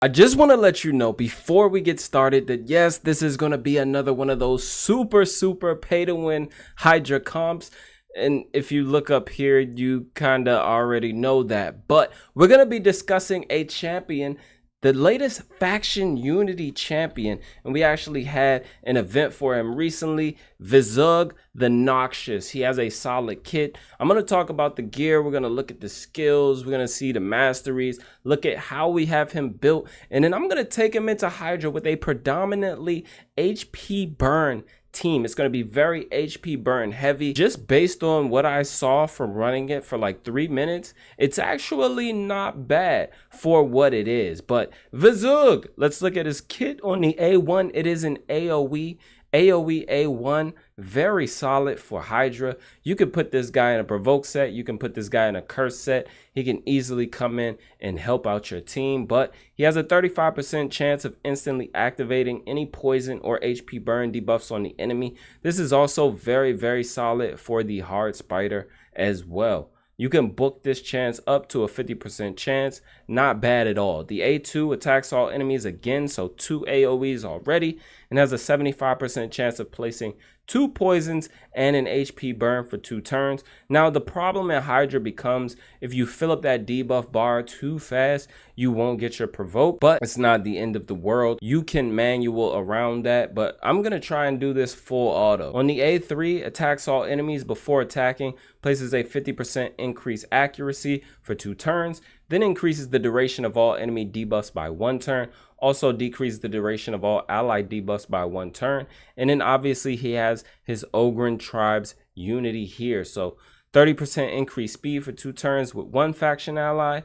I just want to let you know before we get started that yes, this is going to be another one of those super pay to win Hydra comps. And if you look up here, you kind of already know that. But we're going to be discussing a champion, the latest faction unity champion, and we actually had an event for him recently, Vizug the Noxious. He has a solid kit. I'm going to talk about the gear. We're going to look at the skills. We're going to see the masteries, look at how we have him built, and then I'm going to take him into Hydra with a predominantly HP burn team. It's going to be very HP burn heavy. Just based on what I saw from running it for like 3 minutes, it's actually not bad for what it is. But Vizug, let's look at his kit on the A1. It is an AoE A1, very solid for Hydra. You can put this guy in a provoke set, you can put this guy in a curse set. He can easily come in and help out your team, but he has a 35% chance of instantly activating any poison or HP burn debuffs on the enemy. This is also very solid for the hard spider as well. You can book this chance up to a 50% chance. Not bad at all. The A2 attacks all enemies again, so 2 AoEs already, and has a 75% chance of placing 2 poisons and an HP burn for 2 turns. Now the problem at Hydra becomes if you fill up that debuff bar too fast, you won't get your provoke, but it's not the end of the world. You can manual around that, but I'm gonna try and do this full auto. On the A3, attacks all enemies before attacking, places a 50% increased accuracy for 2 turns, then increases the duration of all enemy debuffs by 1 turn, also decreases the duration of all allied debuffs by 1 turn, and then obviously he has his Ogren Tribes unity here, so 30% increased speed for 2 turns with 1 faction ally,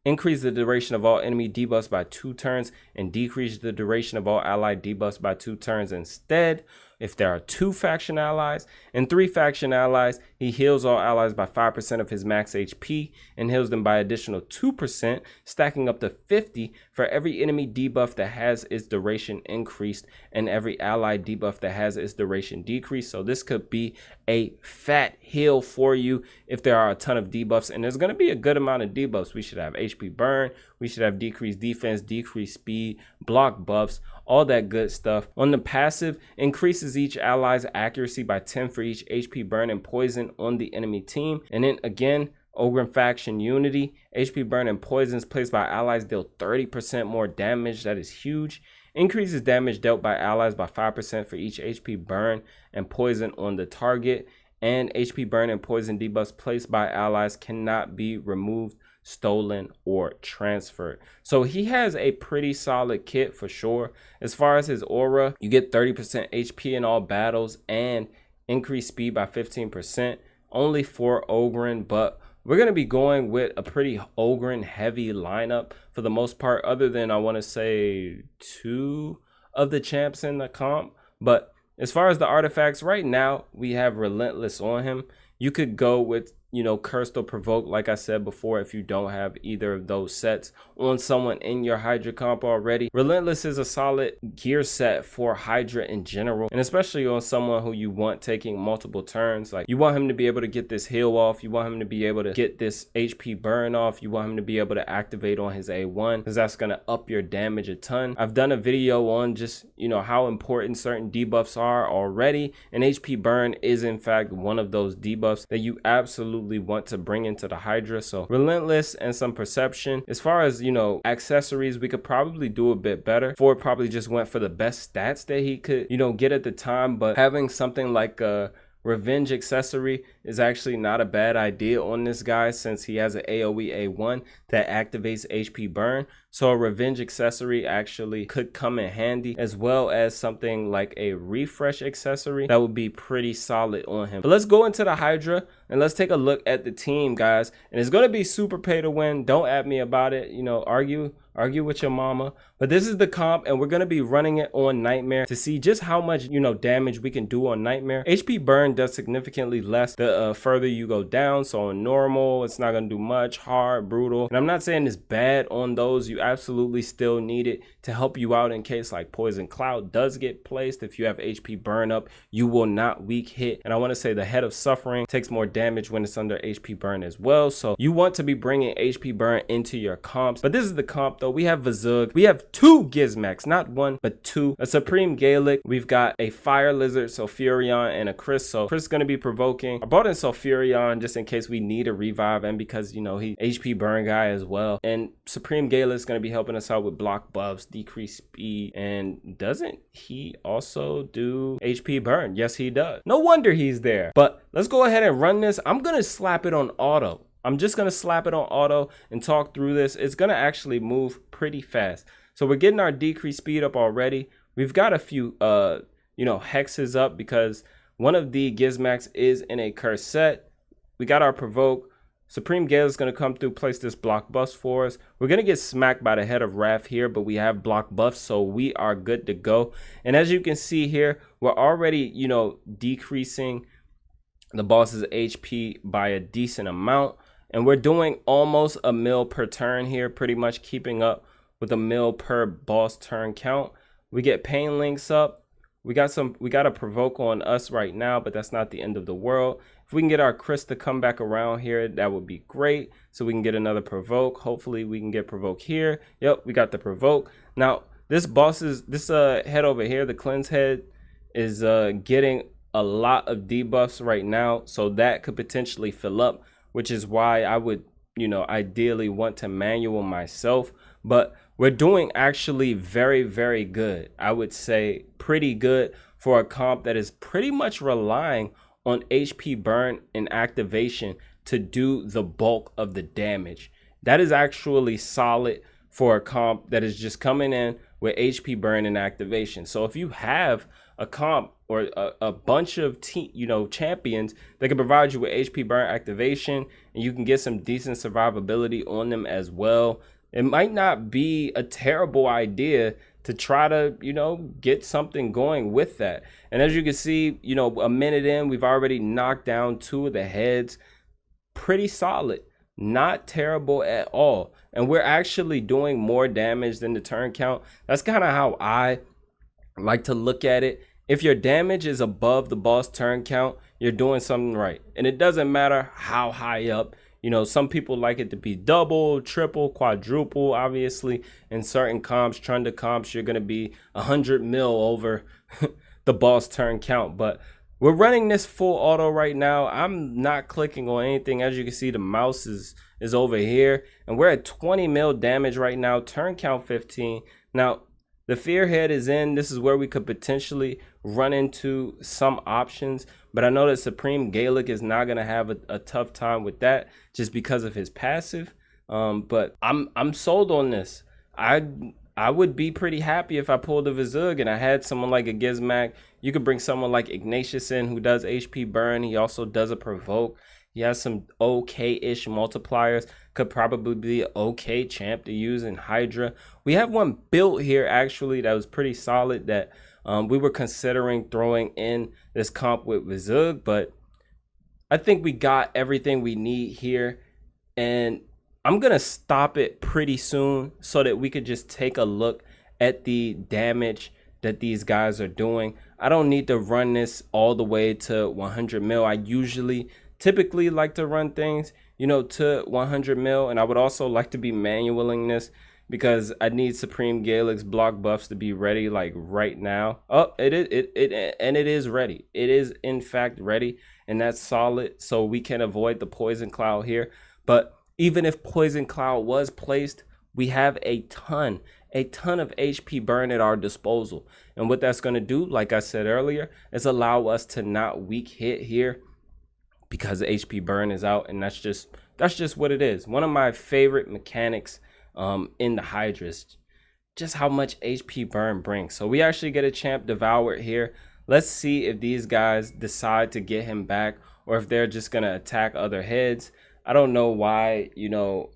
increase the duration of all enemy debuffs by 2 turns, and decrease the duration of all allied debuffs by 2 turns instead. If there are 2 faction allies and 3 faction allies, he heals all allies by 5% of his max HP and heals them by additional 2%, stacking up to 50 for every enemy debuff that has its duration increased and every allied debuff that has its duration decreased. So this could be a fat heal for you if there are a ton of debuffs, and there's going to be a good amount of debuffs. We should have HP burn, we should have decreased defense, decreased speed, block buffs, all that good stuff. On the passive, increases each ally's accuracy by 10 for each HP burn and poison on the enemy team. And then again, Ogren faction unity, HP burn and poisons placed by allies deal 30% more damage. That is huge. Increases damage dealt by allies by 5% for each HP burn and poison on the target. And HP burn and poison debuffs placed by allies cannot be removed, stolen, or transferred. So he has a pretty solid kit for sure. As far as his aura, you get 30% HP in all battles and increased speed by 15%, only for Ogren, but we're going to be going with a pretty Ogren heavy lineup for the most part, other than I want to say 2 of the champs in the comp. But as far as the artifacts, right now we have Relentless on him. You could go with, you know, Cursed or Provoke, like I said before, if you don't have either of those sets on someone in your Hydra comp already. Relentless is a solid gear set for Hydra in general, and especially on someone who you want taking multiple turns. Like, you want him to be able to get this heal off, you want him to be able to get this HP burn off, you want him to be able to activate on his A1, because that's going to up your damage a ton. I've done a video on just, you know, how important certain debuffs are already, and HP burn is in fact one of those debuffs that you absolutely want to bring into the Hydra. So Relentless and some Perception. As far as, you know, accessories, we could probably do a bit better. Ford probably just went for the best stats that he could, you know, get at the time, but having something like a Revenge accessory is actually not a bad idea on this guy, since he has an AoE A1 that activates HP burn. So a Revenge accessory actually could come in handy, as well as something like a Refresh accessory that would be pretty solid on him. But let's go into the Hydra and let's take a look at the team, guys. And it's going to be super pay to win. Don't at me about it, you know, argue with your mama. But this is the comp, and we're going to be running it on Nightmare to see just how much, you know, damage we can do on Nightmare. HP burn does significantly less the further you go down. So on normal, it's not going to do much. Hard, brutal, and I'm not saying it's bad on those. You absolutely still need it to help you out in case like Poison Cloud does get placed. If you have HP burn up, you will not weak hit. And I want to say the Head of Suffering takes more damage when it's under HP burn as well. So you want to be bringing HP burn into your comps. But this is the comp though. We have Vizug. We have 2 Gizmax, not 1, but 2. A Supreme Gaelic. We've got a Fire Lizard, Sulfurion, and a Chris. So Chris is going to be provoking. I brought in Sulfurion just in case we need a revive, and because, you know, he HP burn guy as well. And Supreme Gaelic is going to be helping us out with block buffs, decrease speed, and doesn't he also do HP burn? Yes, he does. No wonder he's there. But let's go ahead and run this. I'm going to slap it on auto. I'm just going to slap it on auto and talk through this. It's going to actually move pretty fast. So we're getting our decrease speed up already. We've got a few, you know, hexes up because one of the Gizmax is in a curse set. We got our provoke. Supreme Gale is going to come through, place this block buff for us. We're going to get smacked by the head of Wrath here, but we have block buffs, so we are good to go. And as you can see here, we're already, you know, decreasing the boss's HP by a decent amount. And we're doing almost a mil per turn here, pretty much keeping up with a mil per boss turn count. We get pain links up. We got a provoke on us right now, but that's not the end of the world. If we can get our Chris to come back around here, that would be great. So we can get another provoke. Hopefully we can get provoke here. Yep, we got the provoke. Now this head over here, the cleanse head, is getting a lot of debuffs right now. So that could potentially fill up, which is why I would, you know, ideally want to manual myself. But we're doing actually very, very good. I would say pretty good for a comp that is pretty much relying on HP burn and activation to do the bulk of the damage. That is actually solid for a comp that is just coming in with HP burn and activation. So if you have a comp or a bunch of champions that can provide you with HP burn activation, and you can get some decent survivability on them as well, it might not be a terrible idea to try to, you know, get something going with that. And as you can see, you know, a minute in, we've already knocked down 2 of the heads. Pretty solid, not terrible at all. And we're actually doing more damage than the turn count. That's kind of how I like to look at it. If your damage is above the boss turn count, you're doing something right. And it doesn't matter how high up. You know, some people like it to be double, triple, quadruple. Obviously, in certain comps, Trunda comps, you're going to be 100 mil over the boss turn count. But we're running this full auto right now. I'm not clicking on anything. As you can see, the mouse is over here. And we're at 20 mil damage right now. Turn count 15. Now, the fear head is in. This is where we could potentially run into some options. But I know that Supreme Gaelic is not going to have a tough time with that just because of his passive. But I'm sold on this. I would be pretty happy if I pulled a Vizug and I had someone like a Gizmac. You could bring someone like Ignatius in who does HP burn. He also does a provoke. He has some okay-ish multipliers. Could probably be an okay champ to use in Hydra. We have one built here actually that was pretty solid that we were considering throwing in this comp with Vizug, but I think we got everything we need here. And I'm going to stop it pretty soon so that we could just take a look at the damage that these guys are doing. I don't need to run this all the way to 100 mil. I typically like to run things, you know, to 100 mil. And I would also like to be manualing this because I need Supreme Gaelic's block buffs to be ready like right now. Oh, it is ready. It is in fact ready, and that's solid. So we can avoid the poison cloud here. But even if poison cloud was placed, we have a ton of HP burn at our disposal. And what that's going to do, like I said earlier, is allow us to not weak hit here because the HP burn is out. And that's just what it is. One of my favorite mechanics in the Hydra is just how much HP burn brings. So we actually get a champ devoured here. Let's see if these guys decide to get him back or if they're just going to attack other heads. I don't know why, you know,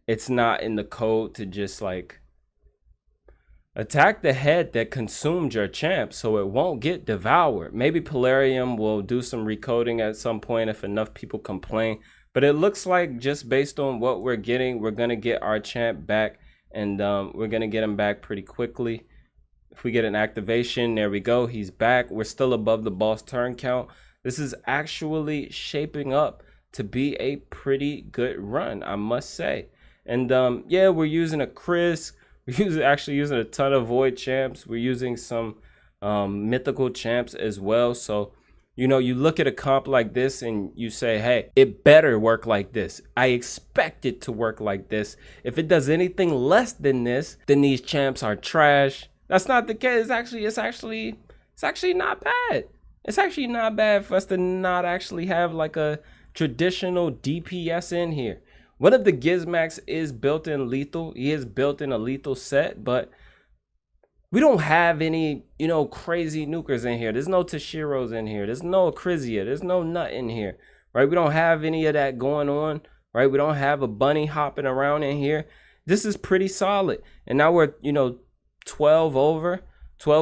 it's not in the code to just like attack the head that consumed your champ so it won't get devoured. Maybe Polarium will do some recoding at some point if enough people complain. But it looks like just based on what we're getting, we're going to get our champ back. And we're going to get him back pretty quickly. If we get an activation, there we go. He's back. We're still above the boss turn count. This is actually shaping up to be a pretty good run, I must say. And yeah, we're using a Chris. We're actually using a ton of void champs. We're using some mythical champs as well. So you know, you look at a comp like this and you say, hey, it better work like this. I expect it to work like this. If it does anything less than this, then these champs are trash. That's not the case. It's actually not bad. It's actually not bad for us to not actually have like a traditional DPS in here. One of the Gizmax is built in lethal. He is built in a lethal set, but we don't have any, you know, crazy nukers in here. There's no Tashiros in here. There's no Akrizia. There's no nut in here, right? We don't have any of that going on, right? We don't have a bunny hopping around in here. This is pretty solid. And now we're, you know, 12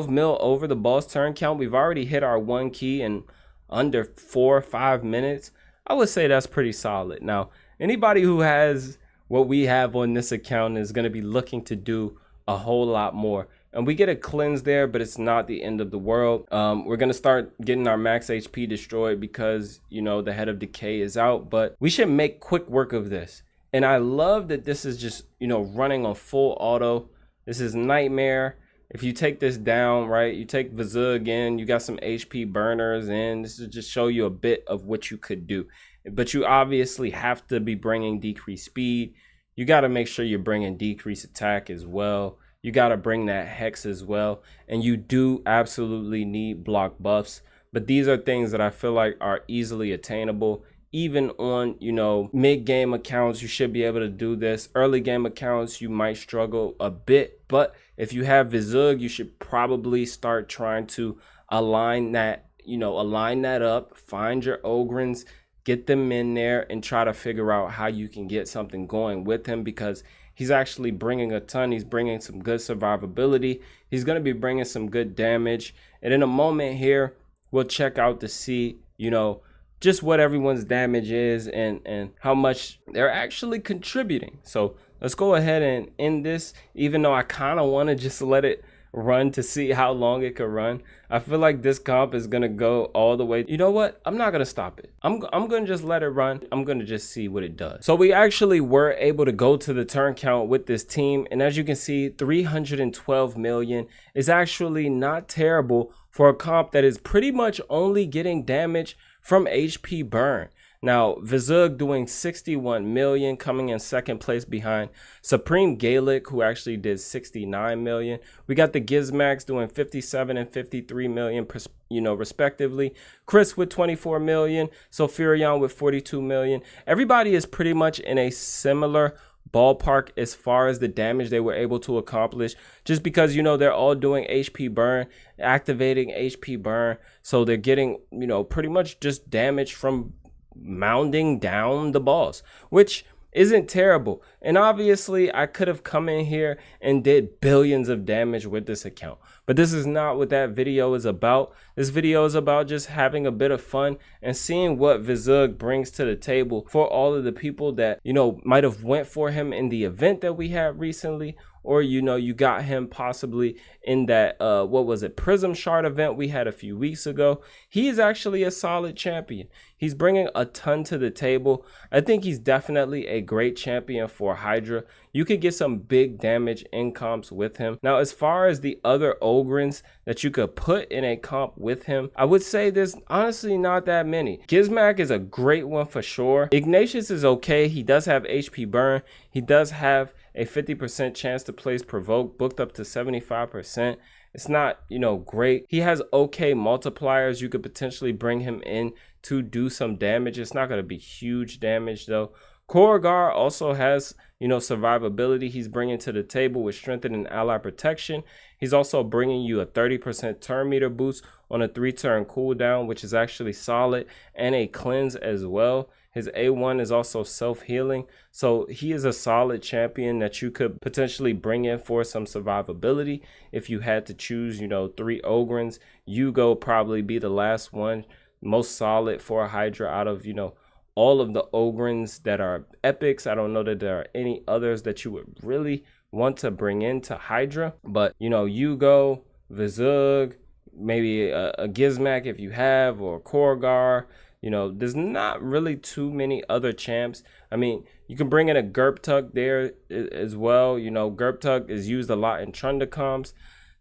mil over the boss turn count. We've already hit our 1 key in under 4 or 5 minutes. I would say that's pretty solid. Now, anybody who has what we have on this account is going to be looking to do a whole lot more. And we get a cleanse there, but it's not the end of the world. We're going to start getting our max HP destroyed because, you know, the head of decay is out. But we should make quick work of this. And I love that this is just, you know, running on full auto. This is Nightmare. If you take this down, right, you take Vizug in, you got some HP burners in. This is just show you a bit of what you could do. But you obviously have to be bringing decreased speed. You got to make sure you're bringing decreased attack as well. You got to bring that hex as well. And you do absolutely need block buffs. But these are things that I feel like are easily attainable. Even on, you know, mid-game accounts, you should be able to do this. Early game accounts, you might struggle a bit. But if you have Vizug, you should probably start trying to align that, you know, align that up. Find your Ogrins, get them in there, and try to figure out how you can get something going with him, because he's actually bringing a ton. He's bringing some good survivability. He's going to be bringing some good damage. And in a moment here, we'll check out to see, you know, just what everyone's damage is and how much they're actually contributing. So let's go ahead and end this, even though I kind of want to just let it run to see how long it could run. I feel like this comp is gonna go all the way. You know what? I'm not gonna stop it. I'm gonna just let it run. I'm gonna just see what it does. So we actually were able to go to the turn count with this team, and as you can see, 312 million is actually not terrible for a comp that is pretty much only getting damage from HP burn. Now, Vizug doing 61 million, coming in second place behind Supreme Gaelic, who actually did 69 million. We got the Gizmax doing 57 and 53 million, you know, respectively. Chris with 24 million, Sulfurion with 42 million. Everybody is pretty much in a similar ballpark as far as the damage they were able to accomplish, just because, you know, they're all doing HP burn, activating HP burn. So they're getting, you know, pretty much just damage from mounding down the boss, which isn't terrible. And obviously I could have come in here and did billions of damage with this account, but this is not what that video is about. This video is about just having a bit of fun and seeing what Vizug brings to the table for all of the people that, you know, might have went for him in the event that we had recently, or, you know, you got him possibly in that what was it, Prism Shard event we had a few weeks ago. He is actually a solid champion. He's bringing a ton to the table. I think he's definitely a great champion for Hydra. You could get some big damage in comps with him. Now, as far as the other Ogrins that you could put in a comp with him, I would say there's honestly not that many. Gizmac is a great one for sure. Ignatius is okay. He does have HP burn. He does have a 50% chance to place provoke, booked up to 75%. It's not, you know, great. He has okay multipliers. You could potentially bring him in to do some damage. It's not going to be huge damage though. Korgar also has, you know, survivability he's bringing to the table with strengthening ally protection. He's also bringing you a 30% turn meter boost on a 3-turn cooldown, which is actually solid, and a cleanse as well. His A1 is also self-healing, so he is a solid champion that you could potentially bring in for some survivability. If you had to choose, you know, 3 Ogrins, Yugo probably be the last one, most solid for a Hydra out of, you know, all of the Ogrins that are epics. I don't know that there are any others that you would really want to bring into Hydra, but, you know, Yugo, Vizug, maybe a Gizmac if you have, or Korgar. You know, there's not really too many other champs. I mean, you can bring in a Gerptug there as well. You know, Gerptug is used a lot in Trunda comps.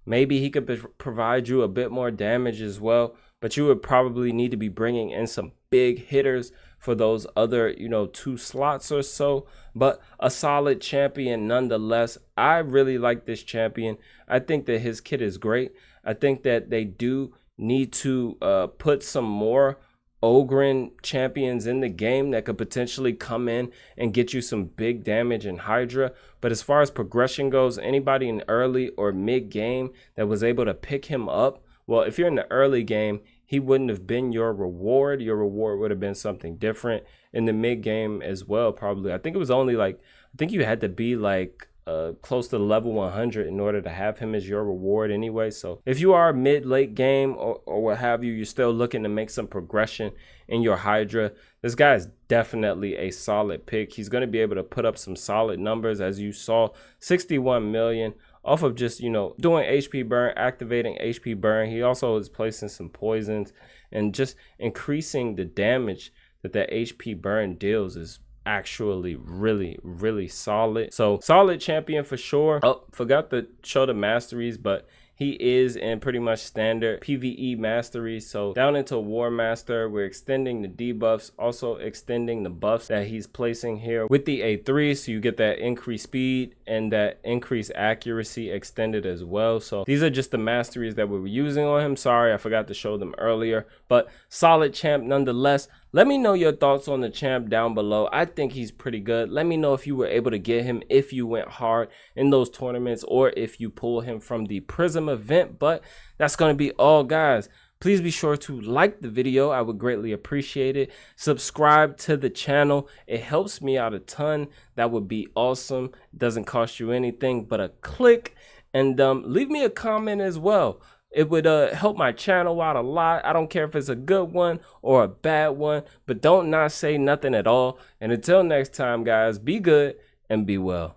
Maybe he could provide you a bit more damage as well, but you would probably need to be bringing in some big hitters for those other, you know, 2 slots or so. But a solid champion nonetheless. I really like this champion. I think that his kit is great. I think that they do need to put some more Ogren champions in the game that could potentially come in and get you some big damage in Hydra. But as far as progression goes, anybody in early or mid game that was able to pick him up, well, if you're in the early game, he wouldn't have been your reward. Your reward would have been something different. In the mid game as well, probably. I think it was only like, I think you had to be like close to level 100 in order to have him as your reward anyway. So if you are mid-late game or what have you, you're still looking to make some progression in your Hydra, this guy is definitely a solid pick. He's going to be able to put up some solid numbers, as you saw, 61 million off of just, you know, doing HP burn, activating HP burn. He also is placing some poisons and just increasing the damage that HP burn deals is actually really solid. So solid champion for sure. Oh, forgot to show the masteries, but he is in pretty much standard PvE masteries. So down into War Master, we're extending the debuffs, also extending the buffs that he's placing here with the A3. So you get that increased speed and that increased accuracy extended as well. So these are just the masteries that we were using on him. Sorry, I forgot to show them earlier, but solid champ nonetheless. Let me know your thoughts on the champ down below. I think he's pretty good. Let me know if you were able to get him, if you went hard in those tournaments, or if you pull him from the Prism event. But that's going to be all, guys. Please be sure to like the video. I would greatly appreciate it. Subscribe to the channel. It helps me out a ton. That would be awesome. It doesn't cost you anything but a click. And leave me a comment as well. It would help my channel out a lot. I don't care if it's a good one or a bad one, but don't not say nothing at all. And until next time, guys, be good and be well.